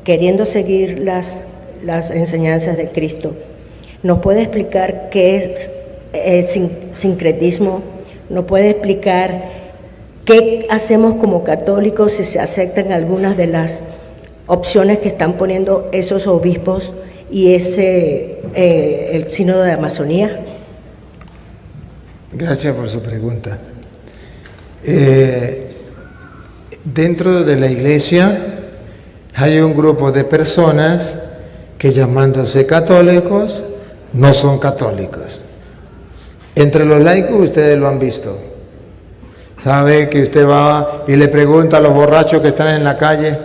queriendo seguir las enseñanzas de Cristo. ¿Nos puede explicar qué es el sincretismo? ¿Nos puede explicar qué hacemos como católicos si se aceptan algunas de las opciones que están poniendo esos obispos y el sínodo de Amazonía? Gracias por su pregunta. Dentro de la iglesia hay un grupo de personas que, llamándose católicos, no son católicos. Entre los laicos ustedes lo han visto. Sabe que usted va y le pregunta a los borrachos que están en la calle,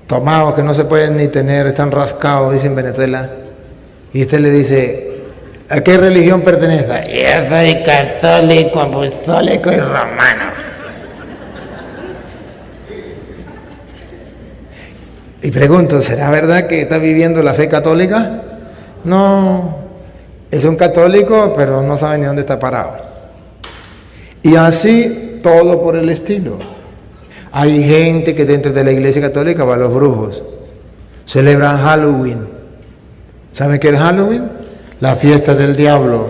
tomados, que no se pueden ni tener, están rascados, dicen en Venezuela, y usted le dice, ¿a qué religión pertenece? Yo soy católico, apostólico y romano. Y pregunto, ¿será verdad que está viviendo la fe católica? No, es un católico, pero no sabe ni dónde está parado. Y así todo por el estilo. Hay gente que dentro de la iglesia católica va a los brujos, celebran Halloween. ¿Saben qué es Halloween? La fiesta del diablo.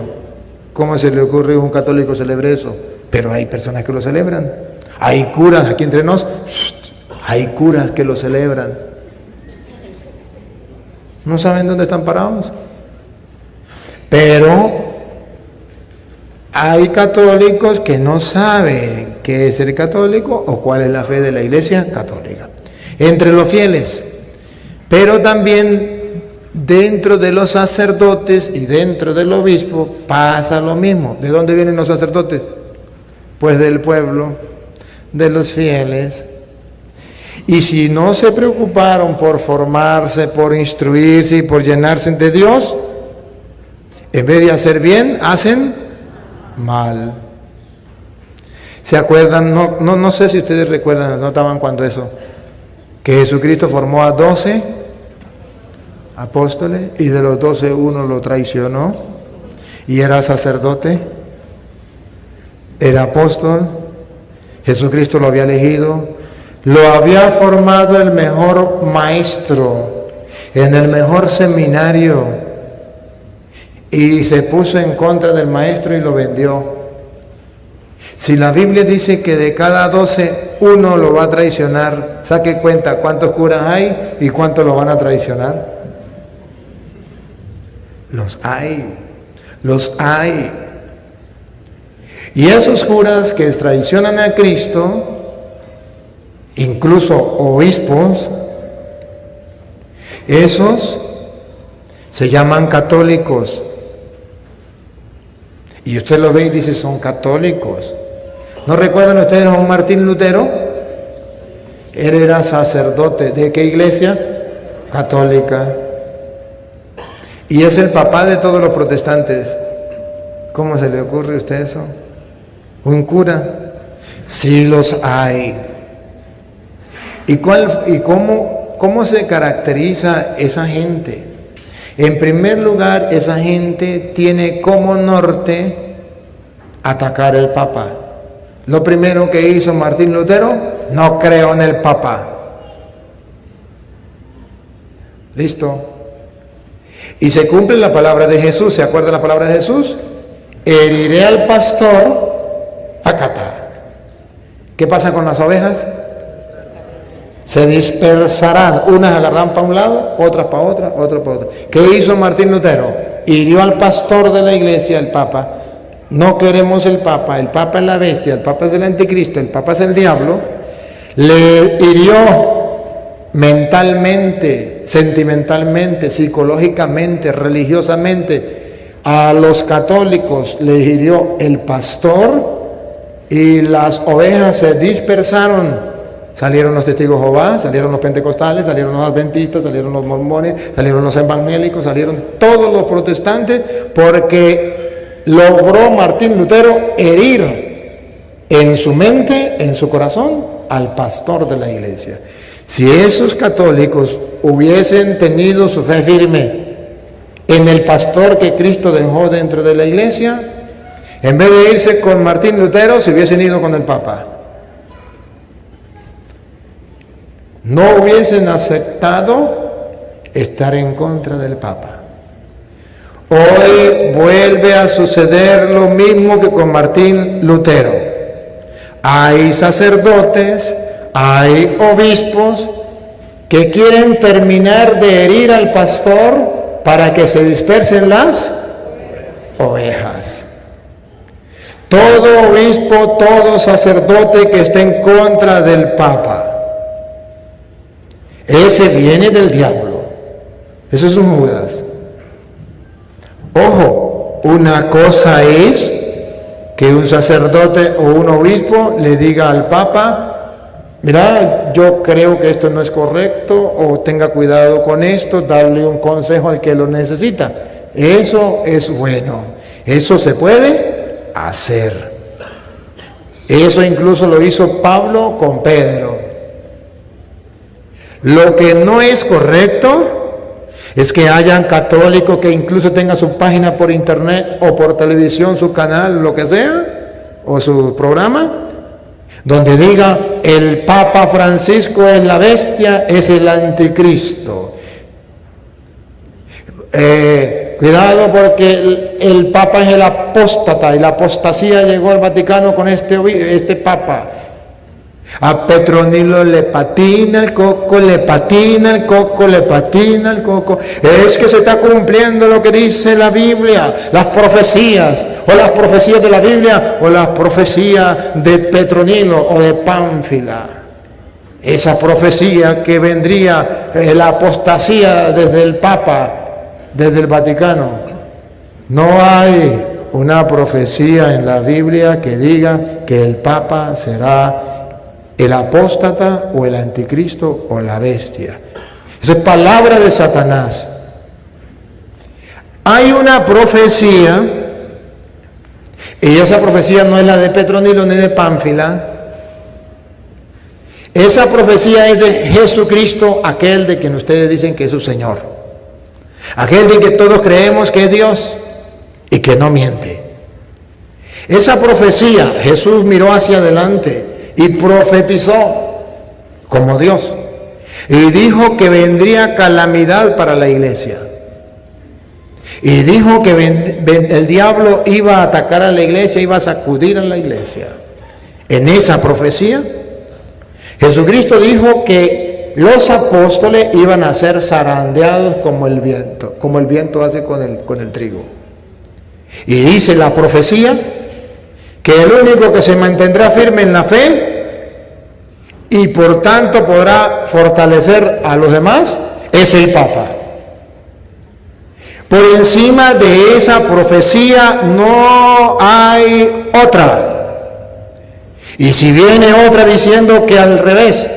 ¿Cómo se le ocurre a un católico celebrar eso? Pero hay personas que lo celebran. Hay curas, aquí entre nos, hay curas que lo celebran. ¿No saben dónde están parados? Pero hay católicos que no saben qué es ser católico o cuál es la fe de la iglesia católica. Entre los fieles, pero también dentro de los sacerdotes y dentro del obispo pasa lo mismo. ¿De dónde vienen los sacerdotes? Pues del pueblo, de los fieles. Y si no se preocuparon por formarse, por instruirse y por llenarse de Dios, en vez de hacer bien, hacen mal. ¿Se acuerdan? No sé si ustedes recuerdan, no estaban cuando eso, que Jesucristo formó a 12 apóstoles y de los 12 uno lo traicionó y era sacerdote, era apóstol, Jesucristo lo había elegido, lo había formado el mejor maestro, en el mejor seminario, y se puso en contra del maestro y lo vendió. Si la Biblia dice que de cada 12 uno lo va a traicionar, saque cuenta cuántos curas hay y cuántos lo van a traicionar. Los hay. Y esos curas que traicionan a Cristo, incluso obispos, esos se llaman católicos. Y usted lo ve y dice, son católicos. ¿No recuerdan ustedes a un Martín Lutero? Él era sacerdote. ¿De qué iglesia? Católica. Y es el papá de todos los protestantes. ¿Cómo se le ocurre a usted eso? ¿Un cura? Sí los hay. ¿Y cómo se caracteriza esa gente? En primer lugar, esa gente tiene como norte atacar al Papa. Lo primero que hizo Martín Lutero, no creo en el Papa. ¿Listo? Y se cumple la palabra de Jesús. ¿Se acuerda la palabra de Jesús? Heriré al pastor, pacata. ¿Qué pasa con las ovejas? Se dispersarán, unas agarrarán para un lado, otras para otra, otras para otra. ¿Qué hizo Martín Lutero? Hirió al pastor de la iglesia, el Papa. No queremos el Papa es la bestia, el Papa es el anticristo, el Papa es el diablo. Le hirió mentalmente, sentimentalmente, psicológicamente, religiosamente a los católicos, le hirió el pastor y las ovejas se dispersaron. Salieron los testigos de Jehová, salieron los pentecostales, salieron los adventistas, salieron los mormones, salieron los evangélicos, salieron todos los protestantes, porque logró Martín Lutero herir en su mente, en su corazón, al pastor de la iglesia. Si esos católicos hubiesen tenido su fe firme en el pastor que Cristo dejó dentro de la iglesia, en vez de irse con Martín Lutero, se hubiesen ido con el Papa. no hubiesen aceptado estar en contra del Papa. Hoy vuelve a suceder lo mismo que con Martín Lutero. Hay sacerdotes, hay obispos que quieren terminar de herir al pastor para que se dispersen las ovejas. Todo obispo, todo sacerdote que esté en contra del Papa, ese viene del diablo. Eso es un Judas. Ojo, una cosa es que un sacerdote o un obispo le diga al Papa: mira, yo creo que esto no es correcto, o tenga cuidado con esto, darle un consejo al que lo necesita. Eso es bueno, eso se puede hacer. Eso incluso lo hizo Pablo con Pedro. Lo que no es correcto es que hayan católicos que incluso tengan su página por internet o por televisión, su canal, lo que sea, o su programa, donde diga: el Papa Francisco es la bestia, es el anticristo. Cuidado porque el Papa es el apóstata, y la apostasía llegó al Vaticano con este Papa. A Petronilo le patina el coco, le patina el coco, le patina el coco. Es que se está cumpliendo lo que dice la Biblia, las profecías, o las profecías de la Biblia, o las profecías de Petronilo o de Pánfila. Esa profecía que vendría, la apostasía desde el Papa, desde el Vaticano. No hay una profecía en la Biblia que diga que el Papa será el apóstata o el anticristo o la bestia. Esa es palabra de Satanás. Hay una profecía, y esa profecía no es la de Petronilo ni de Pánfila. Esa profecía es de Jesucristo, aquel de quien ustedes dicen que es su Señor, aquel de que todos creemos que es Dios y que no miente. Esa profecía, Jesús miró hacia adelante y profetizó como Dios, y dijo que vendría calamidad para la iglesia, y dijo que el diablo iba a atacar a la iglesia, iba a sacudir a la iglesia. En esa profecía, Jesucristo dijo que los apóstoles iban a ser zarandeados como el viento hace con el trigo. Y dice la profecía que el único que se mantendrá firme en la fe y por tanto podrá fortalecer a los demás es el Papa. Por encima de esa profecía no hay otra. Y si viene otra diciendo que al revés,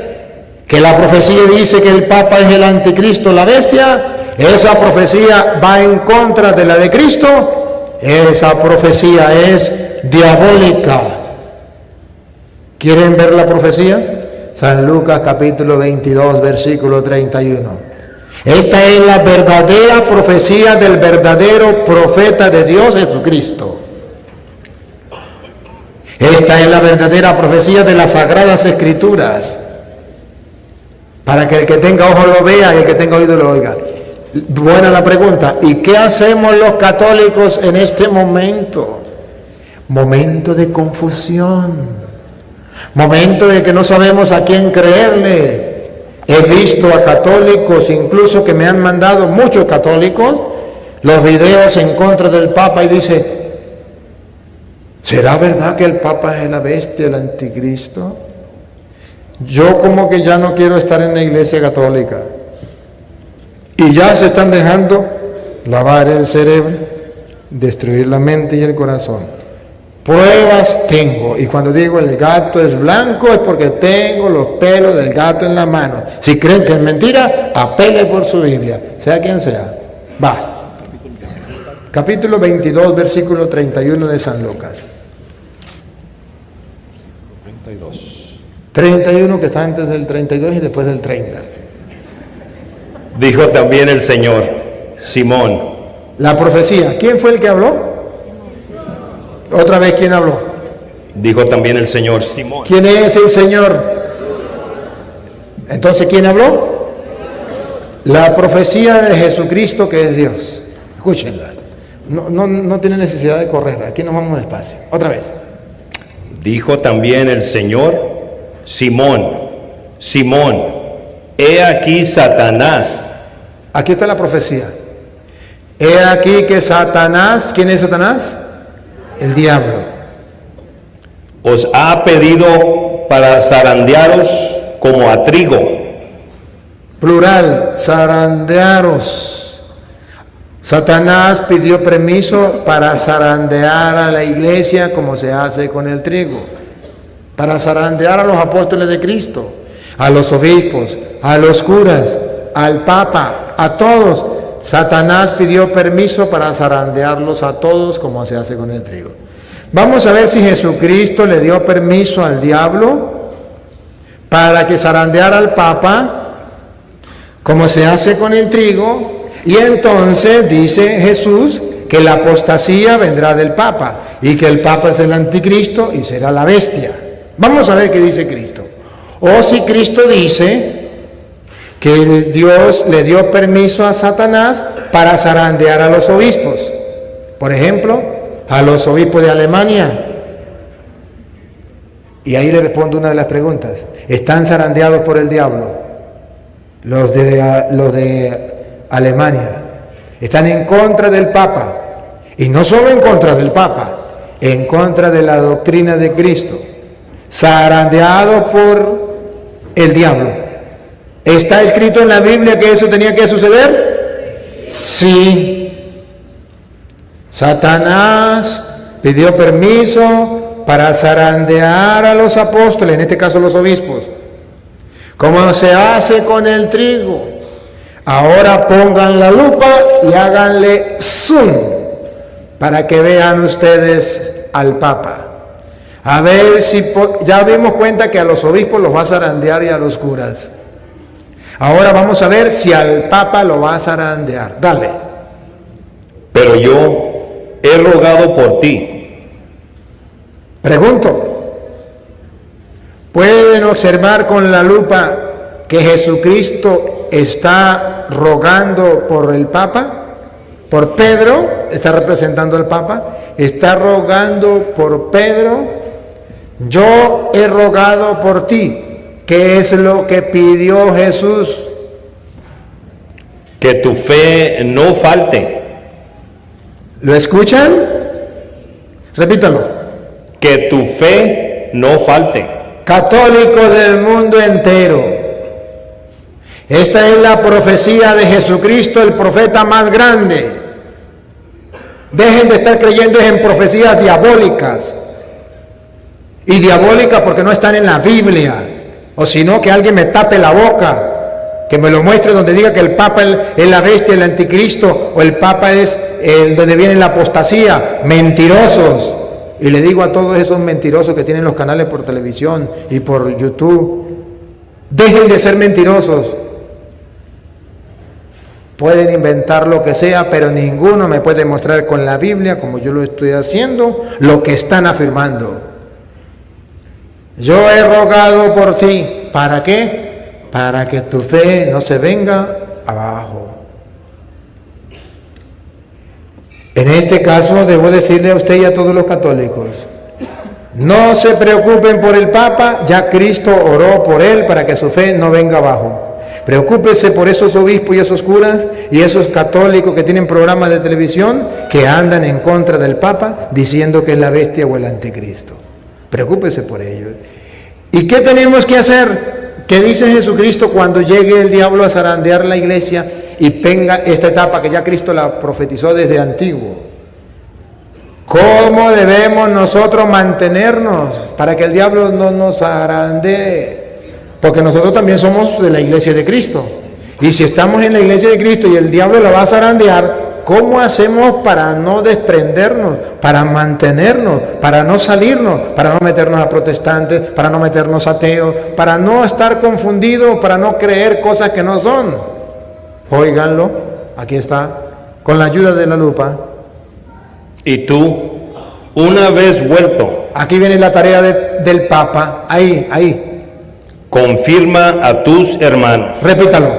que la profecía dice que el Papa es el anticristo, la bestia, esa profecía va en contra de la de Cristo. Esa profecía es diabólica. ¿Quieren ver la profecía? San Lucas capítulo 22, versículo 31. Esta es la verdadera profecía del verdadero profeta de Dios, Jesucristo. Esta es la verdadera profecía de las Sagradas Escrituras, para que el que tenga ojo lo vea y el que tenga oído lo oiga. Buena la pregunta: ¿y qué hacemos los católicos en este momento? Momento de confusión, momento de que no sabemos a quién creerle. He visto a católicos, incluso que me han mandado muchos católicos, los videos en contra del Papa, y dice: ¿será verdad que el Papa es la bestia, el anticristo? Yo como que ya no quiero estar en la iglesia católica. Y ya se están dejando lavar el cerebro, destruir la mente y el corazón. Pruebas tengo, y cuando digo el gato es blanco es porque tengo los pelos del gato en la mano. Si creen que es mentira, apele por su Biblia, sea quien sea. Va. Capítulo 22, versículo 31 de San Lucas. 31, que está antes del 32 y después del 30. Dijo también el Señor: Simón. La profecía, ¿quién fue el que habló? Otra vez, ¿quién habló? Dijo también el Señor: Simón. ¿Quién es el Señor? Entonces, ¿quién habló? La profecía de Jesucristo, que es Dios. Escúchenla. No tiene necesidad de correr. Aquí nos vamos despacio. Otra vez. Dijo también el Señor: Simón, Simón, he aquí Satanás. Aquí está la profecía. He aquí que Satanás, ¿quién es Satanás? El diablo. Os ha pedido para zarandearos como a trigo. Plural, zarandearos. Satanás pidió permiso para zarandear a la iglesia como se hace con el trigo. Para zarandear a los apóstoles de Cristo, a los obispos, a los curas, al Papa, a todos. Satanás pidió permiso para zarandearlos a todos como se hace con el trigo. Vamos a ver si Jesucristo le dio permiso al diablo para que zarandeara al Papa como se hace con el trigo. Y entonces dice Jesús que la apostasía vendrá del Papa y que el Papa es el anticristo y será la bestia. Vamos a ver qué dice Cristo. O si Cristo dice que Dios le dio permiso a Satanás para zarandear a los obispos. Por ejemplo, a los obispos de Alemania. Y ahí le respondo una de las preguntas. ¿Están zarandeados por el diablo? Los de Alemania. Están en contra del Papa. Y no solo en contra del Papa, en contra de la doctrina de Cristo. Zarandeado por el diablo. ¿Está escrito en la Biblia que eso tenía que suceder? Sí. Satanás pidió permiso para zarandear a los apóstoles, en este caso los obispos, como se hace con el trigo. Ahora pongan la lupa y háganle zoom para que vean ustedes al Papa. A ver si ya dimos cuenta que a los obispos los va a zarandear y a los curas. Ahora vamos a ver si al Papa lo va a zarandear. Dale. Pero yo he rogado por ti. Pregunto, ¿pueden observar con la lupa que Jesucristo está rogando por el Papa? Por Pedro, está representando al Papa, está rogando por Pedro. Yo he rogado por ti. ¿Qué es lo que pidió Jesús? Que tu fe no falte. ¿Lo escuchan? Repítalo. Que tu fe no falte. Católicos del mundo entero, esta es la profecía de Jesucristo, el profeta más grande. Dejen de estar creyendo en profecías diabólicas. Y diabólicas porque no están en la Biblia. O si no, que alguien me tape la boca, que me lo muestre donde diga que el Papa es la bestia, el anticristo, o el Papa es donde viene la apostasía. Mentirosos. Y le digo a todos esos mentirosos que tienen los canales por televisión y por YouTube, dejen de ser mentirosos. Pueden inventar lo que sea, pero ninguno me puede mostrar con la Biblia, como yo lo estoy haciendo, lo que están afirmando. Yo he rogado por ti. ¿Para qué? Para que tu fe no se venga abajo. En este caso, debo decirle a usted y a todos los católicos, no se preocupen por el Papa, ya Cristo oró por él para que su fe no venga abajo. Preocúpese por esos obispos y esos curas y esos católicos que tienen programas de televisión que andan en contra del Papa diciendo que es la bestia o el anticristo. Preocúpese por ellos. ¿Y qué tenemos que hacer? ¿Qué dice Jesucristo cuando llegue el diablo a zarandear la iglesia y venga esta etapa que ya Cristo la profetizó desde antiguo? ¿Cómo debemos nosotros mantenernos para que el diablo no nos zarandee? Porque nosotros también somos de la iglesia de Cristo. Y si estamos en la iglesia de Cristo y el diablo la va a zarandear, ¿cómo hacemos para no desprendernos, para mantenernos, para no salirnos, para no meternos a protestantes, para no meternos a ateos, para no estar confundidos, para no creer cosas que no son? Óiganlo, aquí está, con la ayuda de la lupa. Y tú, una vez vuelto, Aquí viene la tarea del Papa, ahí. confirma a tus hermanos. Repítalo.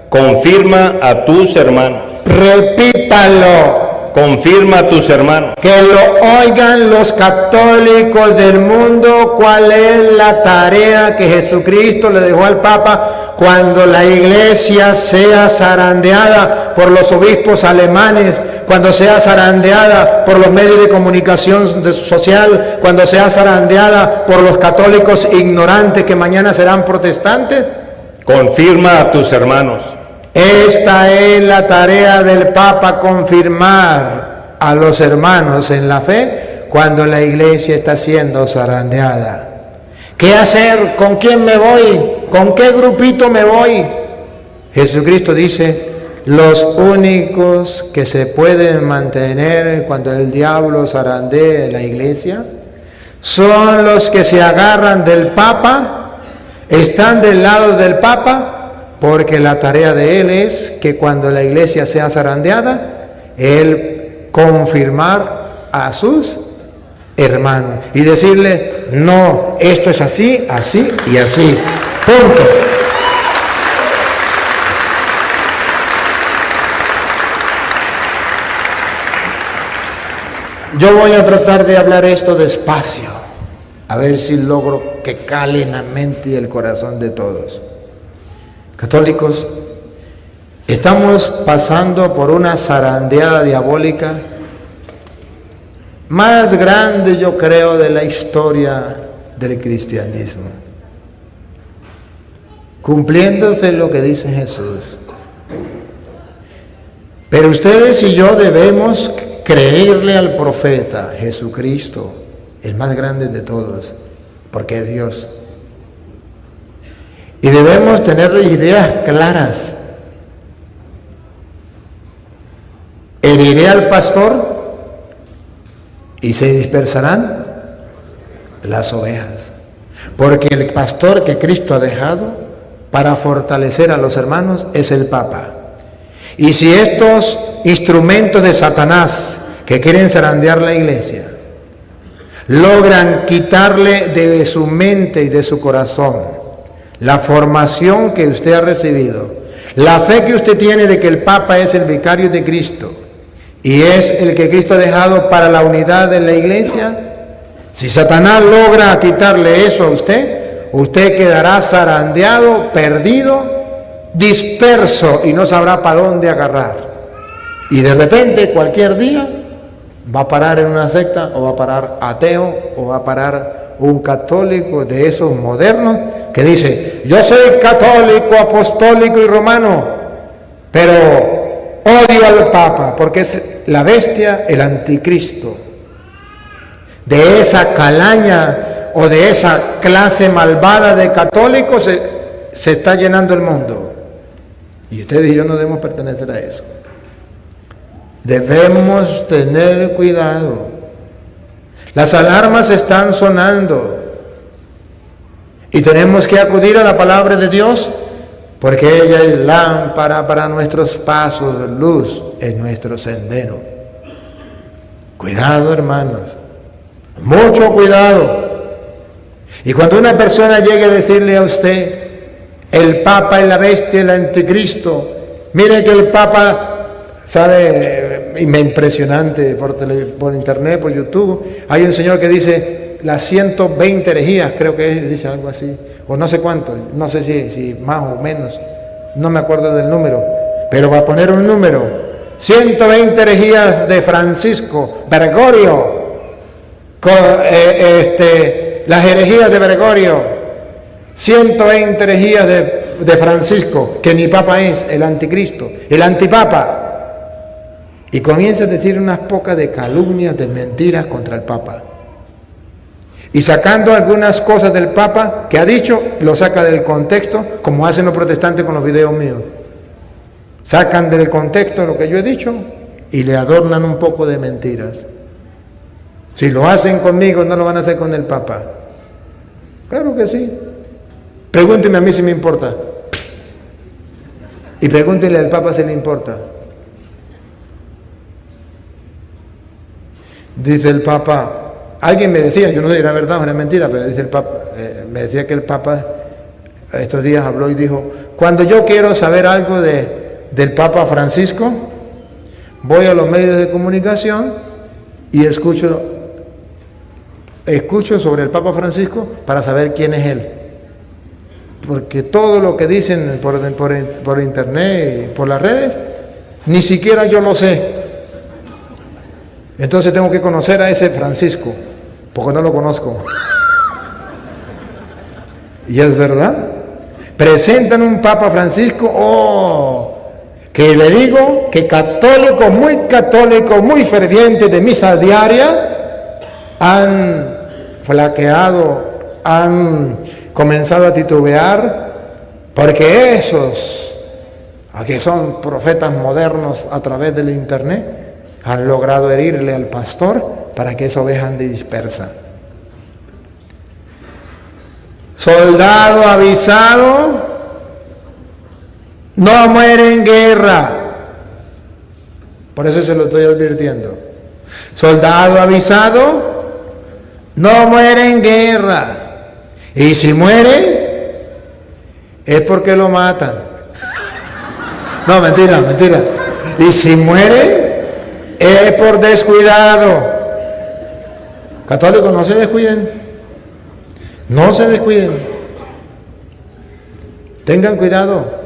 Confirma a tus hermanos. Repítalo. Confirma a tus hermanos. Que lo oigan los católicos del mundo, cuál es la tarea que Jesucristo le dejó al Papa cuando la iglesia sea zarandeada por los obispos alemanes, cuando sea zarandeada por los medios de comunicación social, cuando sea zarandeada por los católicos ignorantes que mañana serán protestantes. Confirma a tus hermanos. Esta es la tarea del Papa, confirmar a los hermanos en la fe cuando la iglesia está siendo zarandeada. ¿Qué hacer? ¿Con quién me voy? ¿Con qué grupito me voy? Jesucristo dice, los únicos que se pueden mantener cuando el diablo zarandee la iglesia son los que se agarran del Papa, están del lado del Papa, porque la tarea de él es que cuando la iglesia sea zarandeada, él confirmar a sus hermanos y decirle, no, esto es así, así y así. Punto. Yo voy a tratar de hablar esto despacio, a ver si logro que cale en la mente y el corazón de todos. Católicos, estamos pasando por una zarandeada diabólica más grande, yo creo, de la historia del cristianismo. Cumpliéndose lo que dice Jesús. Pero ustedes y yo debemos creerle al profeta Jesucristo, el más grande de todos, porque es Dios. Y debemos tener ideas claras. Heriré al pastor y se dispersarán las ovejas. Porque el pastor que Cristo ha dejado para fortalecer a los hermanos es el Papa. Y si estos instrumentos de Satanás que quieren zarandear la iglesia logran quitarle de su mente y de su corazón la formación que usted ha recibido, la fe que usted tiene de que el Papa es el vicario de Cristo y es el que Cristo ha dejado para la unidad de la iglesia, si Satanás logra quitarle eso a usted, usted quedará zarandeado, perdido, disperso y no sabrá para dónde agarrar. Y de repente, cualquier día, va a parar en una secta o va a parar ateo o va a parar un católico de esos modernos que dice, yo soy católico, apostólico y romano, pero odio al Papa porque es la bestia, el anticristo. De esa calaña o de esa clase malvada de católicos se está llenando el mundo. Y ustedes y yo no debemos pertenecer a eso. Debemos tener cuidado. Las alarmas están sonando y tenemos que acudir a la palabra de Dios porque ella es lámpara para nuestros pasos, luz en nuestro sendero. Cuidado, hermanos, mucho cuidado. Y cuando una persona llegue a decirle a usted, el Papa es la bestia, el anticristo, mire que el Papa sabe, impresionante, por internet, por YouTube, hay un señor que dice las 120 herejías, creo que dice algo así, o no sé cuánto, no sé si más o menos, no me acuerdo del número, pero va a poner un número, 120 herejías de Francisco, Bergoglio, las herejías de Bergoglio, 120 herejías de Francisco, que ni Papa es, el anticristo, el antipapa. Y comienza a decir unas pocas de calumnias, de mentiras contra el Papa. Y sacando algunas cosas del Papa que ha dicho, lo saca del contexto, como hacen los protestantes con los videos míos. Sacan del contexto lo que yo he dicho y le adornan un poco de mentiras. Si lo hacen conmigo, no lo van a hacer con el Papa. Claro que sí. Pregúnteme a mí si me importa. Y pregúntele al Papa si le importa. Dice el Papa, alguien me decía, yo no sé si era verdad o era mentira, pero dice el Papa, me decía que el Papa estos días habló y dijo, cuando yo quiero saber algo del Papa Francisco, voy a los medios de comunicación y escucho sobre el Papa Francisco para saber quién es él. Porque todo lo que dicen por internet, por las redes, ni siquiera yo lo sé. Entonces tengo que conocer a ese Francisco, porque no lo conozco. Y es verdad. Presentan un Papa Francisco, que le digo que católico, muy ferviente de misa diaria, han flaqueado, han comenzado a titubear, porque esos, que son profetas modernos a través del internet, han logrado herirle al pastor para que esa oveja ande dispersa. Soldado avisado no muere en guerra. Por eso se lo estoy advirtiendo. Soldado avisado no muere en guerra. Y si muere, es porque lo matan. No, mentira. Y si muere, es por descuidado. Católicos, no se descuiden. No se descuiden. Tengan cuidado.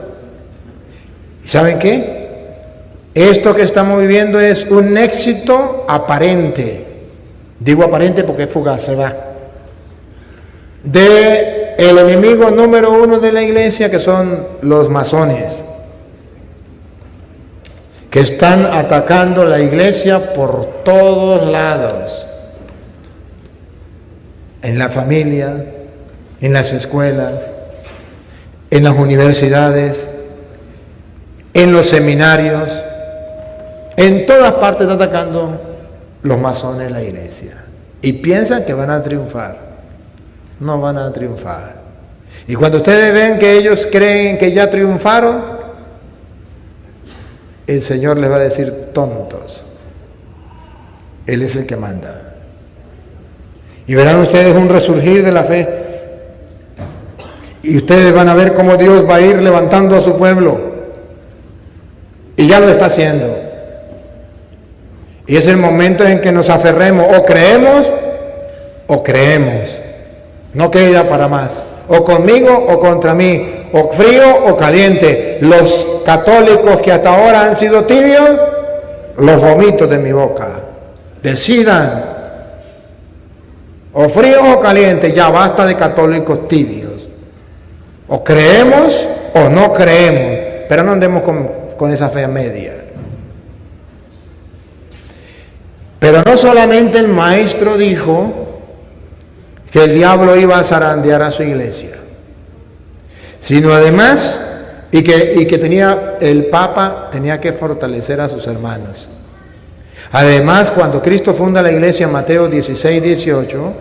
¿Saben qué? Esto que estamos viviendo es un éxito aparente. Digo aparente porque es fugaz, se va. De el enemigo número uno de la iglesia, que son los masones, que están atacando la iglesia por todos lados. En la familia, en las escuelas, en las universidades, en los seminarios, en todas partes está atacando los masones la iglesia. Y piensan que van a triunfar. No van a triunfar. Y cuando ustedes ven que ellos creen que ya triunfaron, el Señor les va a decir tontos. Él es el que manda. Y verán ustedes un resurgir de la fe. Y ustedes van a ver cómo Dios va a ir levantando a su pueblo. Y ya lo está haciendo. Y es el momento en que nos aferremos. O creemos, o creemos. No queda para más. O conmigo o contra mí. O frío o caliente. Los católicos que hasta ahora han sido tibios, los vomito de mi boca. Decidan. O frío o caliente, ya basta de católicos tibios. O creemos o no creemos, pero no andemos con esa fe media. Pero no solamente el maestro dijo que el diablo iba a zarandear a su iglesia, sino además, y que el Papa tenía que fortalecer a sus hermanos. Además, cuando Cristo funda la iglesia, Mateo 16, 18,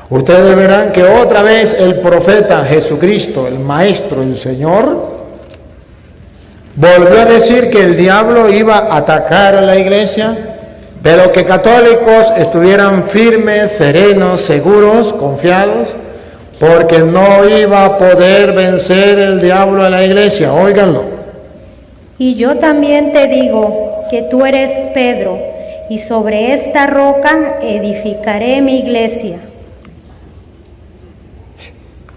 ustedes verán que otra vez el profeta Jesucristo, el Maestro, el Señor, volvió a decir que el diablo iba a atacar a la iglesia, pero que católicos estuvieran firmes, serenos, seguros, confiados, porque no iba a poder vencer el diablo a la iglesia. Óiganlo. Y yo también te digo que tú eres Pedro, y sobre esta roca edificaré mi iglesia.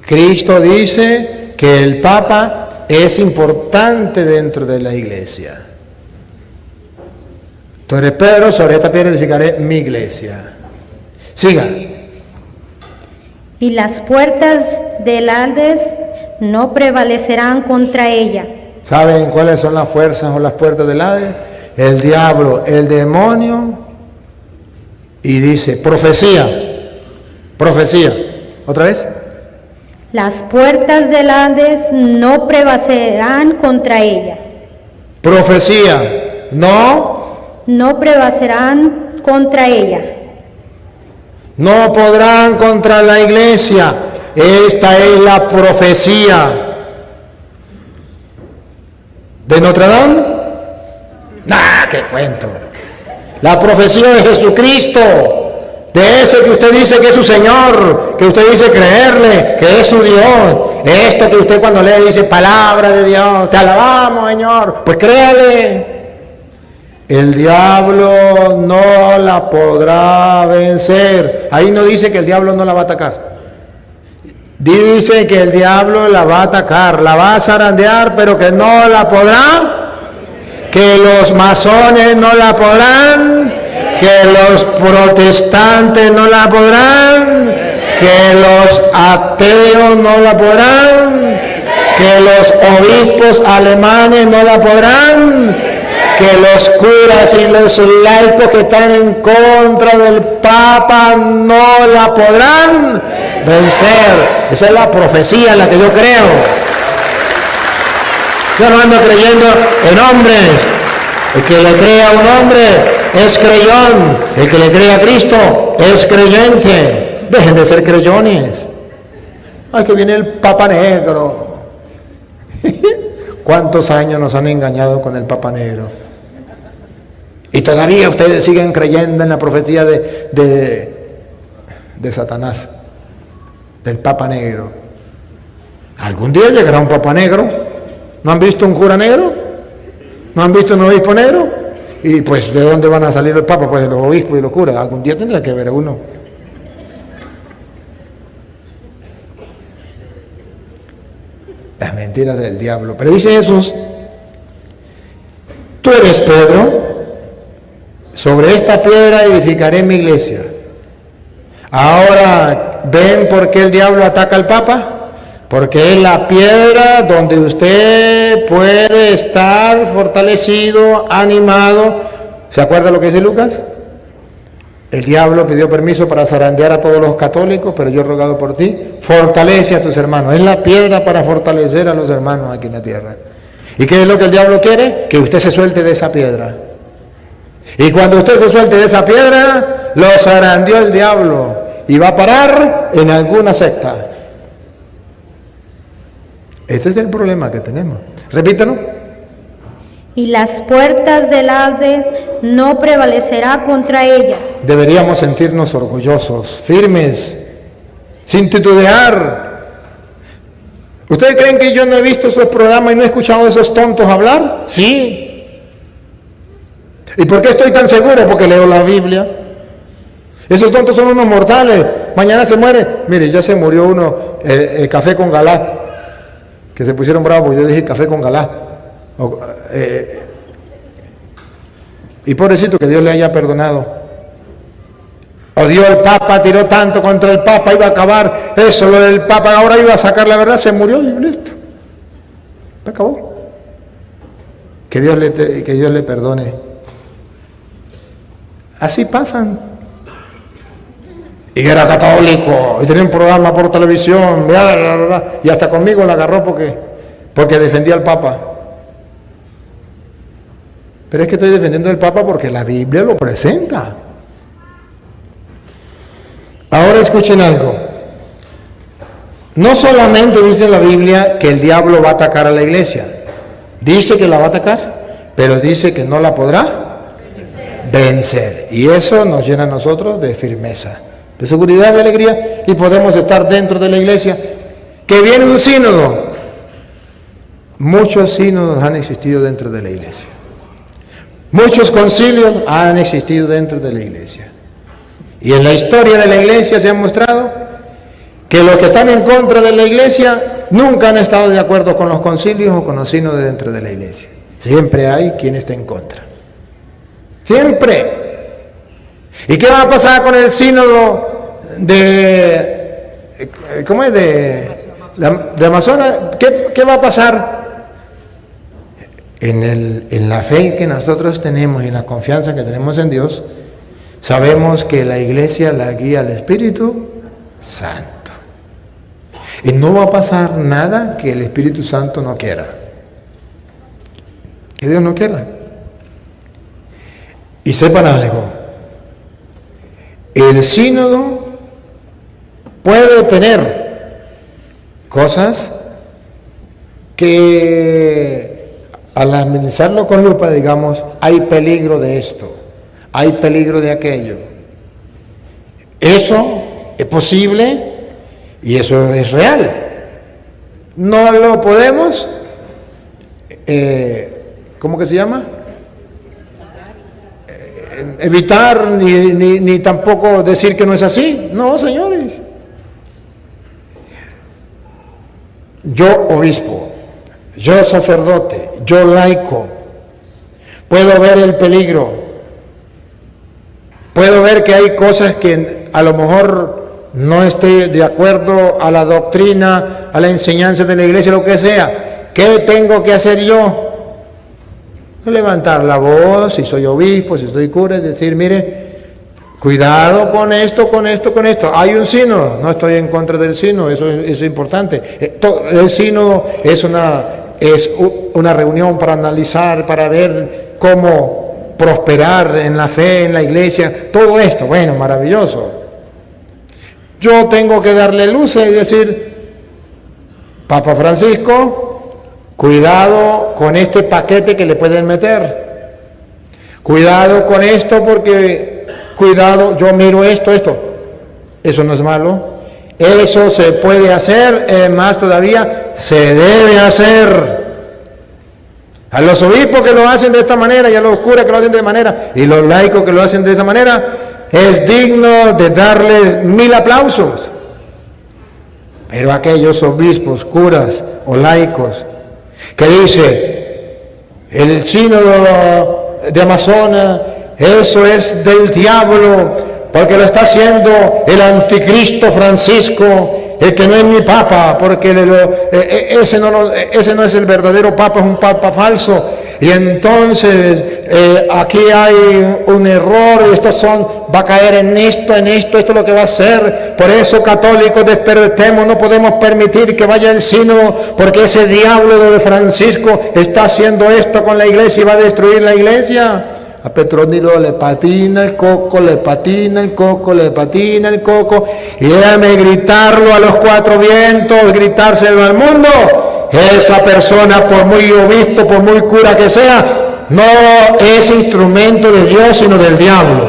Cristo dice que el Papa es importante dentro de la iglesia. Tú eres Pedro, sobre esta piedra edificaré mi iglesia. Siga. Y las puertas del Hades no prevalecerán contra ella. ¿Saben cuáles son las fuerzas o las puertas del Hades? El diablo, el demonio, y dice profecía. ¿Otra vez? Las puertas del Hades no prevalecerán contra ella. Profecía, no prevalecerán contra ella. No podrán contra la iglesia. Esta es la profecía de Notre Dame. ¡Nah, qué cuento! La profecía de Jesucristo, de ese que usted dice que es su Señor, que usted dice creerle, que es su Dios, esto que usted cuando lee dice palabra de Dios, te alabamos Señor, pues créale. El diablo no la podrá vencer. Ahí no dice que el diablo no la va a atacar. Dice que el diablo la va a atacar, la va a zarandear, pero que no la podrá, que los masones no la podrán, que los protestantes no la podrán, que los ateos no la podrán, que los obispos alemanes no la podrán, que los curas y los laicos que están en contra del Papa no la podrán vencer. Esa es la profecía en la que yo creo. Yo no ando creyendo en hombres. El que le crea a un hombre es creyón. El que le crea a Cristo es creyente. Dejen de ser creyones. Ay, que viene el Papa Negro. ¿Cuántos años nos han engañado con el Papa Negro? Y todavía ustedes siguen creyendo en la profecía de Satanás, del Papa Negro. Algún día llegará un Papa Negro. ¿No han visto un cura negro? ¿No han visto un obispo negro? Y pues, ¿de dónde van a salir el Papa? Pues de los obispos y los curas. Algún día tendrá que haber uno. Las mentiras del diablo. Pero dice Jesús, tú eres Pedro, sobre esta piedra edificaré mi iglesia. Ahora, ¿ven por qué el diablo ataca al Papa? Porque es la piedra donde usted puede estar fortalecido, animado. ¿Se acuerda lo que dice Lucas? El diablo pidió permiso para zarandear a todos los católicos, pero yo he rogado por ti. Fortalece a tus hermanos. Es la piedra para fortalecer a los hermanos aquí en la tierra. ¿Y qué es lo que el diablo quiere? Que usted se suelte de esa piedra. Y cuando usted se suelte de esa piedra, lo zarandeó el diablo y va a parar en alguna secta. Este es el problema que tenemos. Repítalo. Y las puertas del Hades no prevalecerá contra ella. Deberíamos sentirnos orgullosos, firmes, sin titubear. ¿Ustedes creen que yo no he visto esos programas y no he escuchado a esos tontos hablar? Sí. ¿Y por qué estoy tan seguro? Porque leo la Biblia. Esos tontos son unos mortales. Mañana se muere. Mire, ya se murió uno, el café con Galá, que se pusieron bravos. Yo dije café con Galá. Y pobrecito, que Dios le haya perdonado. Odió al Papa, tiró tanto contra el Papa, iba a acabar eso, lo del Papa, ahora iba a sacar la verdad, se murió y listo. Se acabó. Que Dios le perdone. Así pasan. Y era católico, y tenía un programa por televisión, bla, bla, bla, bla, y hasta conmigo la agarró porque defendía al Papa. Pero es que estoy defendiendo al Papa porque la Biblia lo presenta. Ahora escuchen algo. No solamente dice la Biblia que el diablo va a atacar a la iglesia. Dice que la va a atacar, pero dice que no la podrá vencer. Y eso nos llena a nosotros de firmeza, de seguridad, de alegría, y podemos estar dentro de la iglesia. Que viene un sínodo. Muchos sínodos han existido dentro de la iglesia. Muchos concilios han existido dentro de la iglesia. Y en la historia de la iglesia se ha mostrado que los que están en contra de la iglesia nunca han estado de acuerdo con los concilios o con los sínodos dentro de la iglesia. Siempre hay quien está en contra. Siempre. ¿Y qué va a pasar con el sínodo ¿cómo es? De Amazonas? ¿Qué va a pasar? En la fe que nosotros tenemos y en la confianza que tenemos en Dios, sabemos que la iglesia la guía al Espíritu Santo. Y no va a pasar nada que el Espíritu Santo no quiera. Que Dios no quiera. Y sepan algo. El sínodo puede tener cosas que al analizarlo con lupa, digamos, hay peligro de esto, hay peligro de aquello. Eso es posible y eso es real. No lo podemos, ¿cómo que se llama? Evitar ni tampoco decir que no es así. No, señores. Yo obispo, yo sacerdote, yo laico, puedo ver el peligro, puedo ver que hay cosas que a lo mejor no estoy de acuerdo a la doctrina, a la enseñanza de la iglesia, lo que sea. ¿Qué tengo que hacer yo? Levantar la voz, si soy obispo, si soy cura, y decir, mire, cuidado con esto, con esto, con esto. Hay un sínodo, no estoy en contra del sínodo, eso es importante. El sínodo es una reunión para analizar, para ver cómo prosperar en la fe, en la iglesia, todo esto, bueno, maravilloso. Yo tengo que darle luces y decir, Papa Francisco, cuidado con este paquete que le pueden meter. Cuidado con esto porque, cuidado, yo miro esto. Eso no es malo. Eso se puede hacer, más todavía, se debe hacer. A los obispos que lo hacen de esta manera y a los curas que lo hacen de esta manera y los laicos que lo hacen de esa manera, es digno de darles 1000 aplausos. Pero aquellos obispos, curas o laicos que dice el sínodo de Amazonas, eso es del diablo, porque lo está haciendo el anticristo Francisco, el que no es ni papa, porque ese no es el verdadero papa, es un papa falso. Y entonces aquí hay un error, va a caer en esto es lo que va a hacer. Por eso, católicos, despertemos, no podemos permitir que vaya el sínodo, porque ese diablo de Francisco está haciendo esto con la iglesia y va a destruir la iglesia. A Petronilo le patina el coco, le patina el coco, y déjame gritarlo a los 4 vientos, gritárselo al mundo. Esa persona, por muy obispo, por muy cura que sea, no es instrumento de Dios, sino del diablo.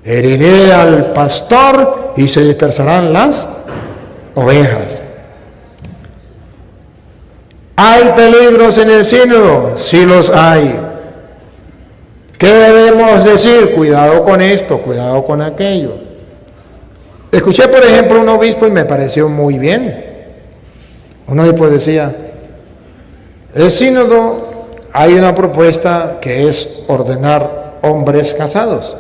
Heriré al pastor y se dispersarán las ovejas. ¿Hay peligros en el sínodo? Sí los hay. ¿Qué debemos decir? Cuidado con esto, cuidado con aquello. Escuché, por ejemplo, un obispo y me pareció muy bien. Un obispo decía, el sínodo hay una propuesta que es ordenar hombres casados.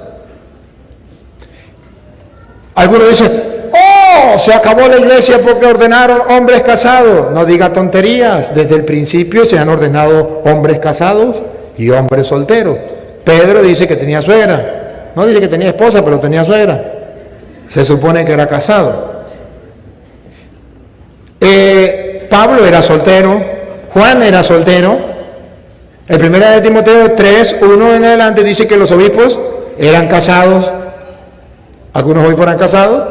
Algunos dicen, ¡oh! Se acabó la iglesia porque ordenaron hombres casados. No diga tonterías, desde el principio se han ordenado hombres casados y hombres solteros. Pedro dice que tenía suegra, no dice que tenía esposa, pero tenía suegra. Se supone que era casado. Pablo era soltero, Juan era soltero. El 1 de Timoteo 3, 1 en adelante dice que los obispos eran casados. Algunos obispos eran casados.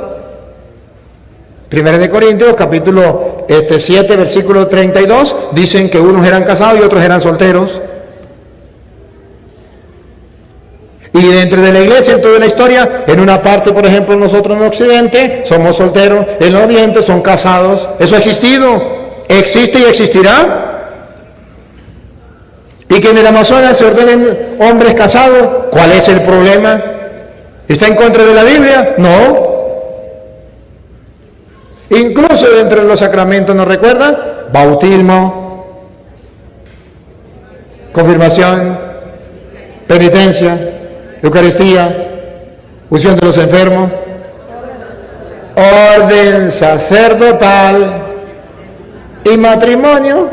1 de Corintios, capítulo 7, versículo 32, dicen que unos eran casados y otros eran solteros. Y dentro de la iglesia, en toda la historia, en una parte, por ejemplo, nosotros en Occidente somos solteros, en el Oriente son casados. Eso ha existido, existe y existirá. Y que en el Amazonas se ordenen hombres casados, ¿cuál es el problema? ¿Está en contra de la Biblia? No. Incluso dentro de los sacramentos, ¿nos recuerda? Bautismo, confirmación, penitencia, Eucaristía, unción de los enfermos, orden sacerdotal y matrimonio.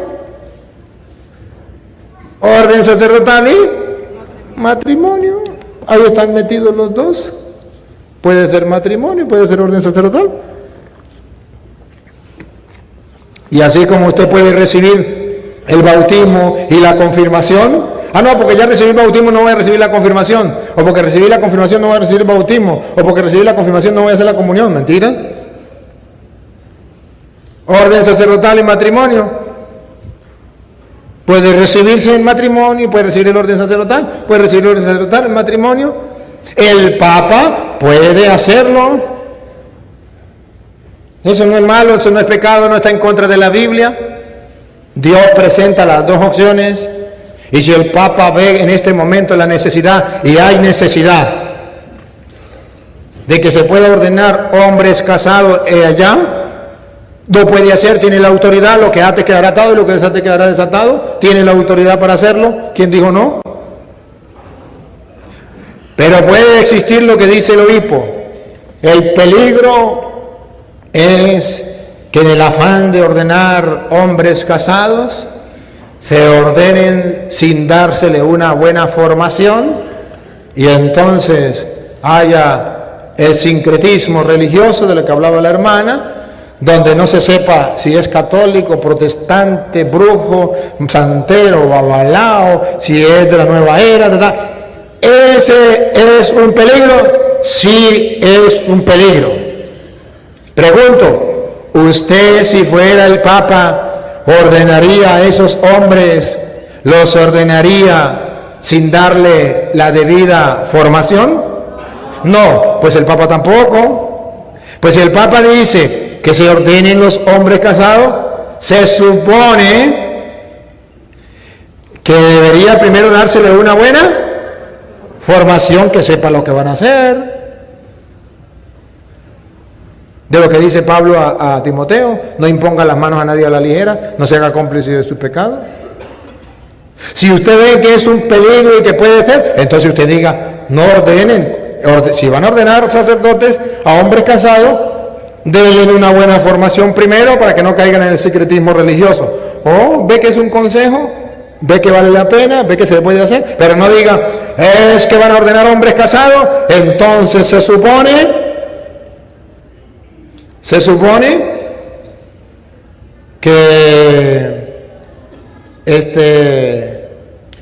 Orden sacerdotal y matrimonio. Ahí están metidos los dos. Puede ser matrimonio, puede ser orden sacerdotal. Y así como usted puede recibir el bautismo y la confirmación. Ah, no, porque ya recibí el bautismo no voy a recibir la confirmación. O porque recibí la confirmación no voy a recibir el bautismo. O porque recibí la confirmación no voy a hacer la comunión. ¿Mentira? Orden sacerdotal y matrimonio. Puede recibirse el matrimonio, puede recibir el orden sacerdotal, puede recibir el orden sacerdotal, el matrimonio. El Papa puede hacerlo. Eso no es malo, eso no es pecado, no está en contra de la Biblia. Dios presenta las dos opciones. Y si el Papa ve en este momento la necesidad, y hay necesidad, de que se pueda ordenar hombres casados allá, lo puede hacer, tiene la autoridad, lo que ate quedará atado y lo que desate quedará desatado, tiene la autoridad para hacerlo. ¿Quién dijo no? Pero puede existir lo que dice el obispo. El peligro es que en el afán de ordenar hombres casados, se ordenen sin dársele una buena formación y entonces haya el sincretismo religioso de lo que hablaba la hermana, donde no se sepa si es católico, protestante, brujo, santero, babalao, si es de la nueva era, ¿verdad? ¿Ese es un peligro? Sí, es un peligro. Pregunto, ¿usted si fuera el Papa ordenaría a esos hombres, los ordenaría sin darle la debida formación? No, pues el Papa tampoco. Pues el Papa dice que se ordenen los hombres casados, se supone que debería primero dársele una buena formación, que sepa lo que van a hacer. De lo que dice Pablo a Timoteo, no imponga las manos a nadie a la ligera, no se haga cómplice de su pecado. Si usted ve que es un peligro y que puede ser, entonces usted diga, no ordenen, si van a ordenar sacerdotes a hombres casados, denle una buena formación primero para que no caigan en el secretismo religioso. O ve que es un consejo, ve que vale la pena, ve que se puede hacer, pero no diga, es que van a ordenar hombres casados, entonces se supone que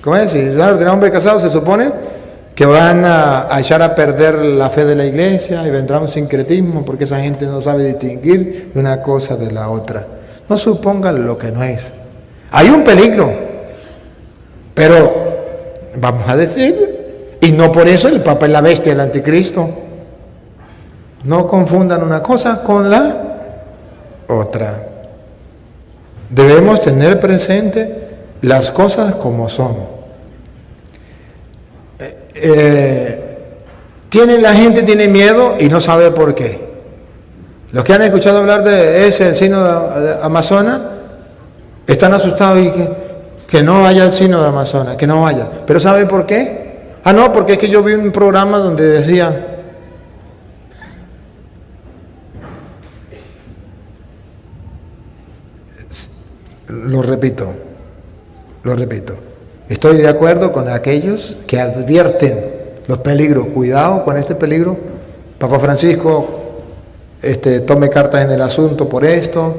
¿cómo es? Si van a ordenar hombres casados, se supone que van a echar a perder la fe de la iglesia y vendrá un sincretismo porque esa gente no sabe distinguir una cosa de la otra. No supongan lo que no es. Hay un peligro, pero vamos a decir, y no por eso el Papa es la bestia, el anticristo. No confundan una cosa con la otra. Debemos tener presente las cosas como son. La gente tiene miedo y no sabe por qué. Los que han escuchado hablar de el sínodo de Amazonas están asustados y que no vaya al sínodo de Amazonas, que no vaya. ¿Pero sabe por qué? No, porque es que yo vi un programa donde decía, lo repito, estoy de acuerdo con aquellos que advierten los peligros. Cuidado con este peligro. Papa Francisco tome cartas en el asunto por esto.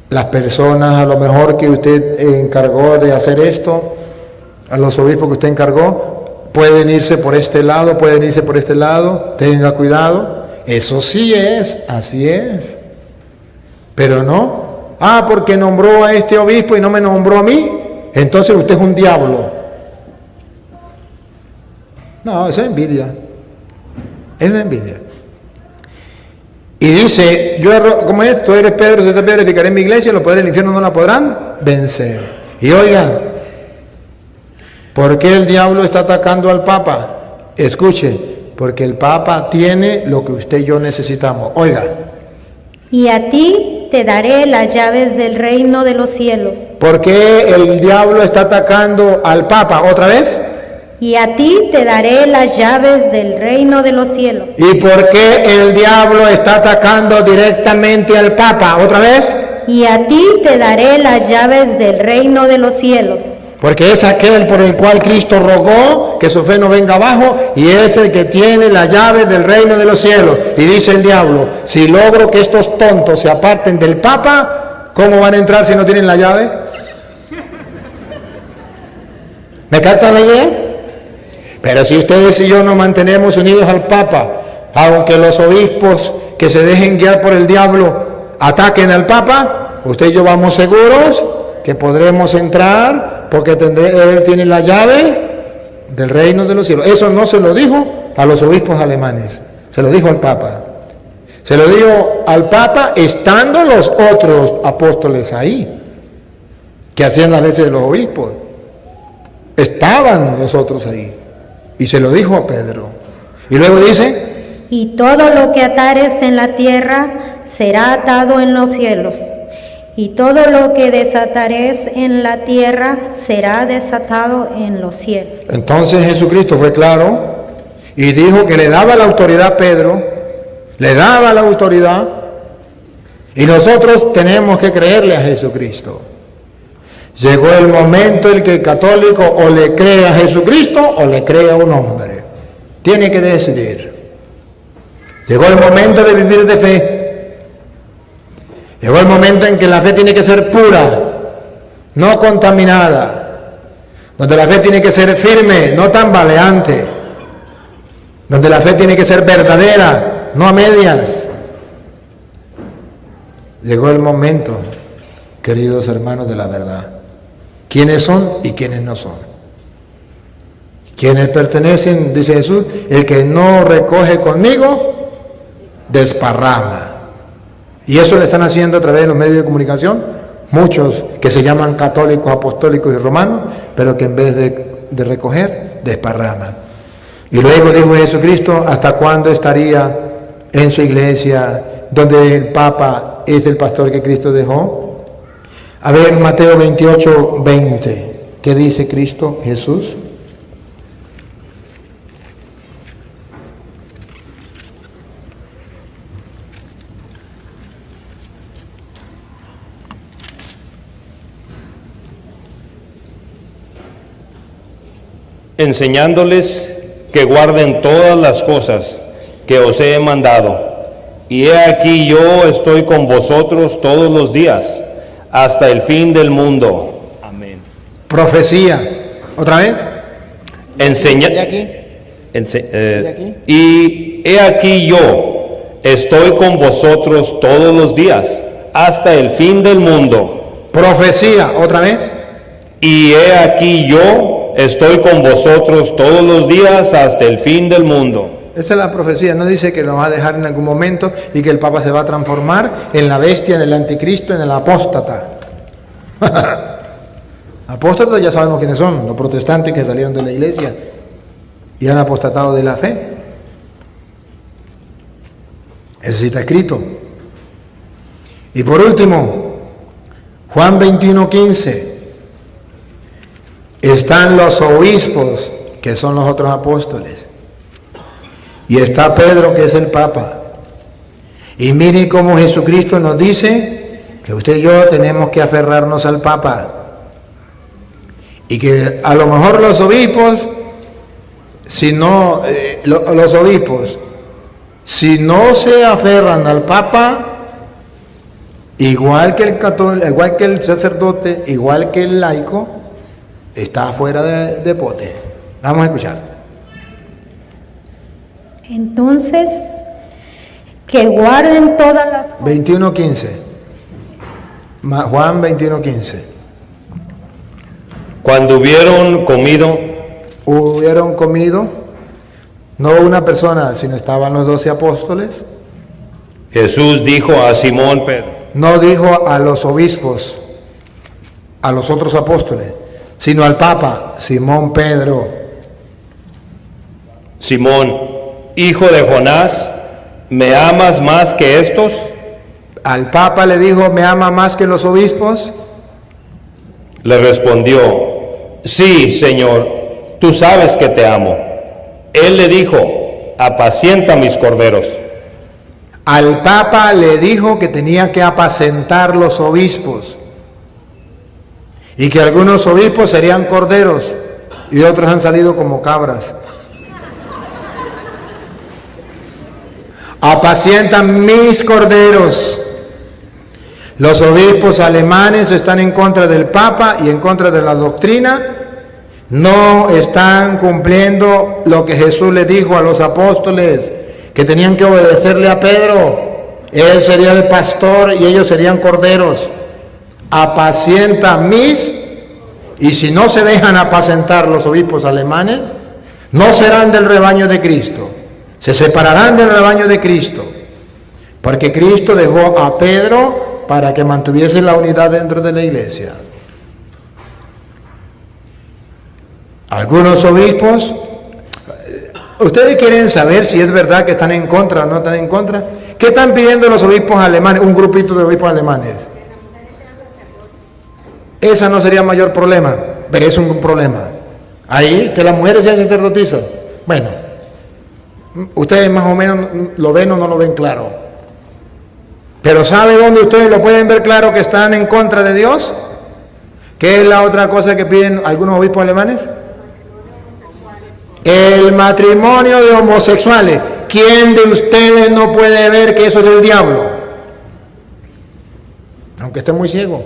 Las personas a lo mejor que usted encargó de hacer esto, a los obispos que usted encargó, pueden irse por este lado, pueden irse por este lado, tenga cuidado. Eso sí es, así es. Pero no, porque nombró a este obispo y no me nombró a mí, entonces usted es un diablo. No, eso es envidia. Eso es envidia. Y dice, ¿cómo es? Tú eres Pedro, si te edificaré en mi iglesia, los poderes del infierno no la podrán vencer. Y oigan, ¿por qué el diablo está atacando al Papa? Escuche, porque el Papa tiene lo que usted y yo necesitamos. Oiga. Y a ti te daré las llaves del reino de los cielos. ¿Por qué el diablo está atacando al Papa? ¿Otra vez? Y a ti te daré las llaves del reino de los cielos. ¿Y por qué el diablo está atacando directamente al Papa? ¿Otra vez? Y a ti te daré las llaves del reino de los cielos. Porque es aquel por el cual Cristo rogó que su fe no venga abajo, y es el que tiene la llave del reino de los cielos. Y dice el diablo, si logro que estos tontos se aparten del Papa, ¿cómo van a entrar si no tienen la llave? ¿Me capta la idea? Pero si ustedes y yo nos mantenemos unidos al Papa, aunque los obispos que se dejen guiar por el diablo ataquen al Papa, usted y yo vamos seguros que podremos entrar, porque él tiene la llave del reino de los cielos. Eso no se lo dijo a los obispos alemanes, Se lo dijo al Papa. Se lo dijo al Papa estando los otros apóstoles ahí, que hacían las veces de los obispos. Estaban los otros ahí. Y se lo dijo a Pedro. Y luego dice: y todo lo que atares en la tierra será atado en los cielos, y todo lo que desatares en la tierra será desatado en los cielos. Entonces Jesucristo fue claro y dijo que le daba la autoridad a Pedro, le daba la autoridad, y nosotros tenemos que creerle a Jesucristo. Llegó el momento en que el católico o le cree a Jesucristo o le cree a un hombre. Tiene que decidir. Llegó el momento de vivir de fe. Llegó el momento en que la fe tiene que ser pura, no contaminada. Donde la fe tiene que ser firme, no tambaleante. Donde la fe tiene que ser verdadera, no a medias. Llegó el momento, queridos hermanos, de la verdad. ¿Quiénes son y quiénes no son? Quienes pertenecen, dice Jesús, el que no recoge conmigo, desparrama. Y eso lo están haciendo a través de los medios de comunicación, muchos que se llaman católicos, apostólicos y romanos, pero que en vez de recoger, desparraman. Y luego dijo Jesucristo, ¿hasta cuándo estaría en su iglesia, donde el Papa es el pastor que Cristo dejó? A ver, Mateo 28, 20, ¿qué dice Cristo Jesús? enseñándoles que guarden todas las cosas que os he mandado. Y he aquí yo estoy con vosotros todos los días, hasta el fin del mundo. Amén. Profecía. ¿Otra vez? Y he aquí yo estoy con vosotros todos los días, hasta el fin del mundo. Profecía. ¿Otra vez? Y he aquí yo estoy con vosotros todos los días, hasta el fin del mundo. Esa es la profecía. No dice que nos va a dejar en algún momento y que el Papa se va a transformar en la bestia, en el anticristo, en el apóstata. Apóstatas ya sabemos quiénes son, los protestantes que salieron de la iglesia y han apostatado de la fe. Eso sí está escrito. Y por último, Juan 21:15. Están los obispos, que son los otros apóstoles. Y está Pedro, que es el Papa. Y miren cómo Jesucristo nos dice que usted y yo tenemos que aferrarnos al Papa. Y que a lo mejor los obispos, si no se aferran al Papa, igual que el católico, igual que el sacerdote, igual que el laico, está fuera de pote. Vamos a escuchar. Entonces, que guarden todas las cosas. 21:15. Juan 21:15. Cuando hubieron comido, no una persona, sino estaban los 12 apóstoles. Jesús dijo a Simón Pedro. No dijo a los obispos, a los otros apóstoles, sino al Papa, Simón Pedro. Simón, hijo de Jonás, ¿me amas más que estos? Al Papa le dijo, ¿me ama más que los obispos? Le respondió, sí, Señor, tú sabes que te amo. Él le dijo, apacienta mis corderos. Al Papa le dijo que tenía que apacentar los obispos y que algunos obispos serían corderos y otros han salido como cabras. Apacientan mis corderos. Los obispos alemanes están en contra del Papa y en contra de la doctrina. No están cumpliendo lo que Jesús le dijo a los apóstoles, que tenían que obedecerle a Pedro. Él sería el pastor y ellos serían corderos. Apacienta mis, y si no se dejan apacentar los obispos alemanes, no serán del rebaño de Cristo. Se separarán del rebaño de Cristo, porque Cristo dejó a Pedro para que mantuviese la unidad dentro de la iglesia. Algunos obispos, ustedes quieren saber si es verdad que están en contra o no están en contra. ¿Qué están pidiendo los obispos alemanes, un grupito de obispos alemanes? Esa no sería mayor problema, pero es un problema. Ahí, que las mujeres sean sacerdotisas. Bueno, ustedes más o menos lo ven o no lo ven claro. Pero ¿sabe dónde ustedes lo pueden ver claro que están en contra de Dios? ¿Qué es la otra cosa que piden algunos obispos alemanes? El matrimonio de homosexuales. ¿Quién de ustedes no puede ver que eso es del diablo? Aunque esté muy ciego.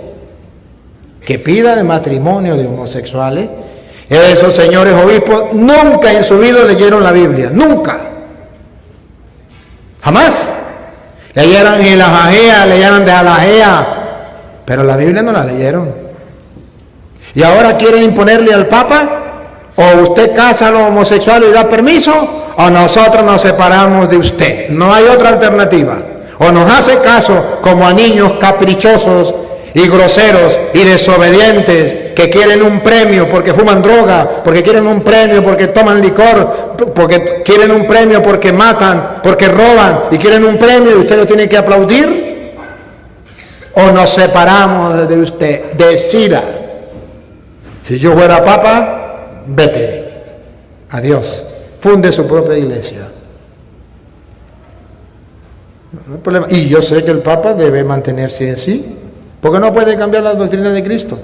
Que pidan el matrimonio de homosexuales. Esos señores obispos nunca en su vida leyeron la Biblia. Nunca. Jamás. Leyeron en la Agea, leyeron de la Agea, pero la Biblia no la leyeron. Y ahora quieren imponerle al Papa, o usted casa a los homosexuales y da permiso, o nosotros nos separamos de usted. No hay otra alternativa. O nos hace caso como a niños caprichosos y groseros y desobedientes que quieren un premio porque fuman droga, porque quieren un premio porque toman licor, porque quieren un premio porque matan, porque roban y quieren un premio y usted lo tiene que aplaudir. O nos separamos de usted. Decida. Si yo fuera papa, vete. Adiós. Funde su propia iglesia. No hay problema. Y yo sé que el papa debe mantenerse así, porque no puede cambiar la doctrina de Cristo.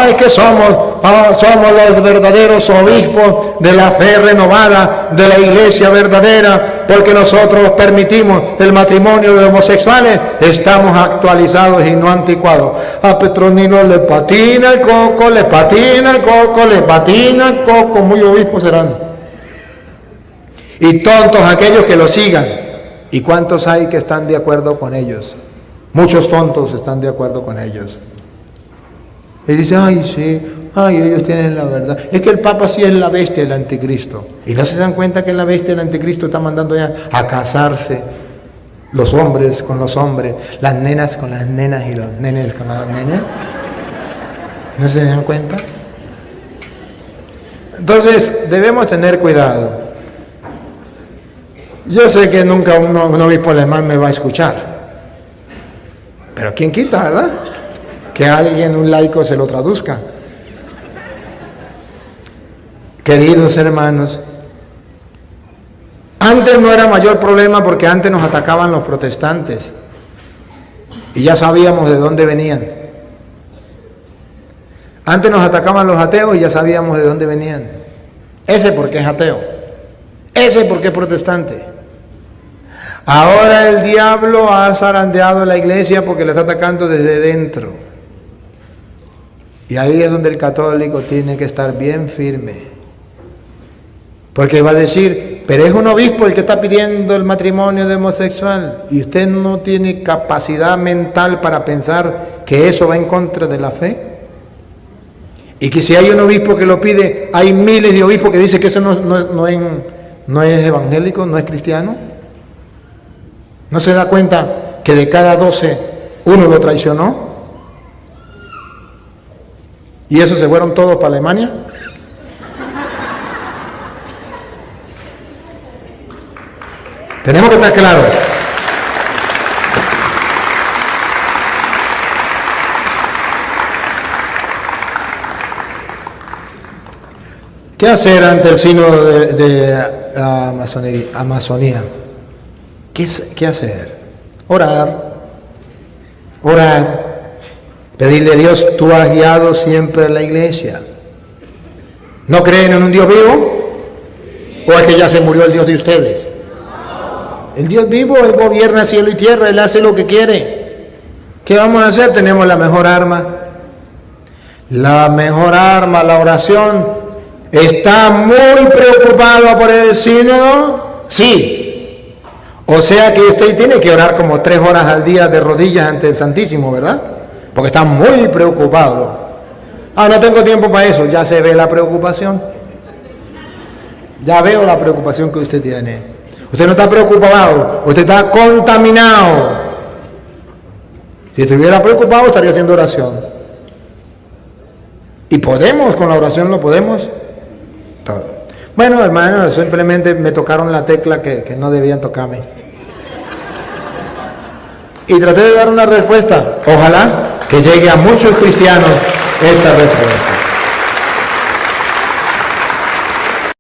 Es que somos los verdaderos obispos de la fe renovada, de la iglesia verdadera, porque nosotros permitimos el matrimonio de homosexuales. Estamos actualizados y no anticuados. A Petronino le patina el coco, le patina el coco, le patina el coco. Muy obispos serán. Y tontos aquellos que lo sigan. ¿Y cuántos hay que están de acuerdo con ellos? Muchos tontos están de acuerdo con ellos. Y dice, sí, ellos tienen la verdad. Es que el Papa sí es la bestia del anticristo. Y no se dan cuenta que la bestia del anticristo está mandando ya a casarse los hombres con los hombres, las nenas con las nenas y los nenes con las nenas. ¿No se dan cuenta? Entonces, debemos tener cuidado. Yo sé que nunca un obispo alemán me va a escuchar. Pero ¿quién quita, verdad? Que alguien, un laico, se lo traduzca. Queridos hermanos, antes no era mayor problema porque antes nos atacaban los protestantes y ya sabíamos de dónde venían. Antes nos atacaban los ateos y ya sabíamos de dónde venían. Ese porque es ateo, ese porque es protestante. Ahora el diablo ha zarandeado la iglesia porque le está atacando desde dentro. Y ahí es donde el católico tiene que estar bien firme. Porque va a decir, pero es un obispo el que está pidiendo el matrimonio de homosexual. Y usted no tiene capacidad mental para pensar que eso va en contra de la fe. Y que si hay un obispo que lo pide, hay miles de obispos que dicen que eso no es evangélico, no es cristiano. ¿No se da cuenta que de cada 12 uno lo traicionó? ¿Y esos se fueron todos para Alemania? Tenemos que estar claros. ¿Qué hacer ante el signo de Amazonía? ¿Qué hacer? Orar. Pedirle a Dios, tú has guiado siempre a la iglesia. ¿No creen en un Dios vivo? ¿O es que ya se murió el Dios de ustedes? El Dios vivo, Él gobierna cielo y tierra, Él hace lo que quiere. ¿Qué vamos a hacer? Tenemos la mejor arma. La mejor arma, la oración. ¿Está muy preocupado por el sínodo? Sí. O sea que usted tiene que orar como 3 horas al día de rodillas ante el Santísimo, ¿verdad? Porque está muy preocupado. No tengo tiempo para eso. Ya se ve la preocupación. Ya veo la preocupación que usted tiene. Usted no está preocupado, usted está contaminado. Si estuviera preocupado, estaría haciendo oración. Y podemos, con la oración lo podemos todo. Bueno, hermanos, simplemente me tocaron la tecla que no debían tocarme. Y traté de dar una respuesta. Ojalá que llegue a muchos cristianos esta respuesta.